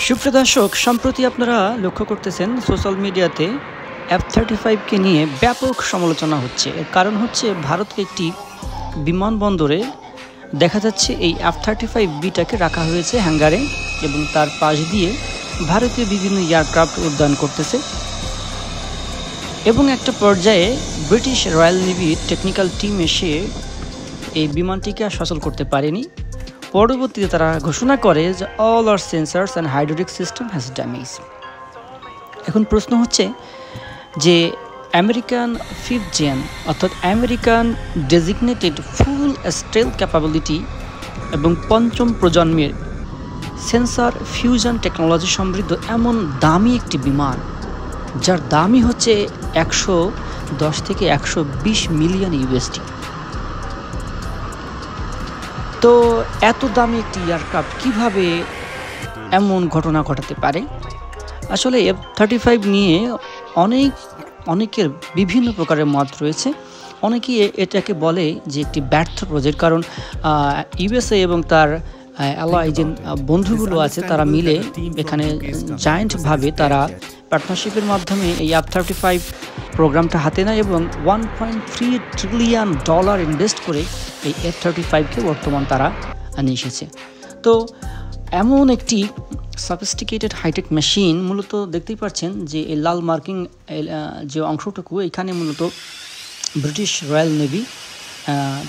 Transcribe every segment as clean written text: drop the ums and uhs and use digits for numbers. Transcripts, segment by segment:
সুপ্রিয় দর্শক, সম্প্রতি আপনারা লক্ষ্য করতেছেন সোশ্যাল মিডিয়াতে F-35কে নিয়ে ব্যাপক সমালোচনা হচ্ছে। এর কারণ হচ্ছে ভারতকে একটি বিমানবন্দরে দেখা যাচ্ছে এই F-35Bটাকে রাখা হয়েছে হ্যাঙ্গারে এবং তার পাশ দিয়ে ভারতীয় বিভিন্ন এয়ারক্রাফট উড্ডয়ন করতেছে এবং একটা পর্যায়ে ব্রিটিশ রয়্যাল নেভির টেকনিক্যাল টিম এসে এই বিমানটিকে আর সচল করতে পারেনি। পরবর্তীতে তারা ঘোষণা করে যে all are sensors and hydraulic system has damage. এখন প্রশ্ন হচ্ছে যে আমেরিকান 5th জেন অর্থাৎ American designated full stealth capability এবং পঞ্চম প্রজন্মের সেন্সার ফিউশন টেকনোলজি সমৃদ্ধ এমন দামি একটি বিমান যার দামই হচ্ছে 110 থেকে 120 মিলিয়ন ইউএসডি। তো এত দামি একটি এয়ারক্রাফট কীভাবে এমন ঘটনা ঘটাতে পারে? আসলে F-35 নিয়ে অনেকের বিভিন্ন প্রকারের মত রয়েছে। অনেকেই এটাকে বলে যে একটি ব্যর্থ প্রজেক্ট, কারণ ইউএসএ এবং তার অ্যালাই যে বন্ধুগুলো আছে তারা মিলে এখানে জায়েন্টভাবে তারা পার্টনারশিপের মাধ্যমে এই F-35 প্রোগ্রামটা হাতে নেয় এবং $1.3 ট্রিলিয়ন ইনভেস্ট করে এই F-35কে বর্তমান তারা নিয়ে এসেছে। তো এমন একটি সফিস্টিকেটেড হাইটেক মেশিন, মূলত দেখতেই পাচ্ছেন যে এই লাল মার্কিং যে অংশটুকু এখানে মূলত ব্রিটিশ রয়্যাল নেভি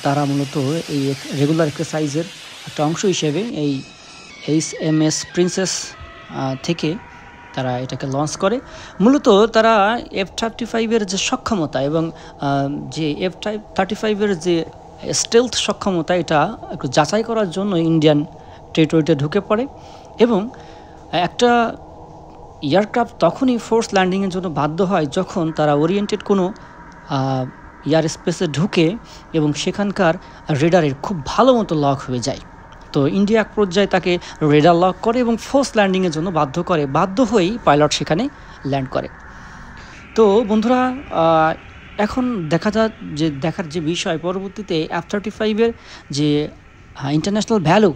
তারা মূলত এই রেগুলার এক্সারসাইজের একটা অংশ হিসেবে এই HMS প্রিন্সেস থেকে তারা এটাকে লঞ্চ করে। মূলত তারা F-35-এর যে সক্ষমতা এবং যে F-35-এর যে স্টেলথ সক্ষমতা এটা একটু যাচাই করার জন্য ইন্ডিয়ান টেরিটরিতে ঢুকে পড়ে এবং একটা এয়ারক্রাফট তখনই ফোর্স ল্যান্ডিংয়ের জন্য বাধ্য হয় যখন তারা ওরিয়েন্টেড কোনো এয়ার স্পেসে ঢুকে এবং সেখানকার রেডারের খুব ভালো মতো লক হয়ে যায়। তো ইন্ডিয়া এক পর্যায়ে তাকে রেডার লক করে এবং ফোর্স ল্যান্ডিংয়ের জন্য বাধ্য হয়েই পাইলট সেখানে ল্যান্ড করে। তো বন্ধুরা, এখন দেখার যে বিষয়, পরবর্তীতে F-35-এর যে ইন্টারন্যাশনাল ভ্যালু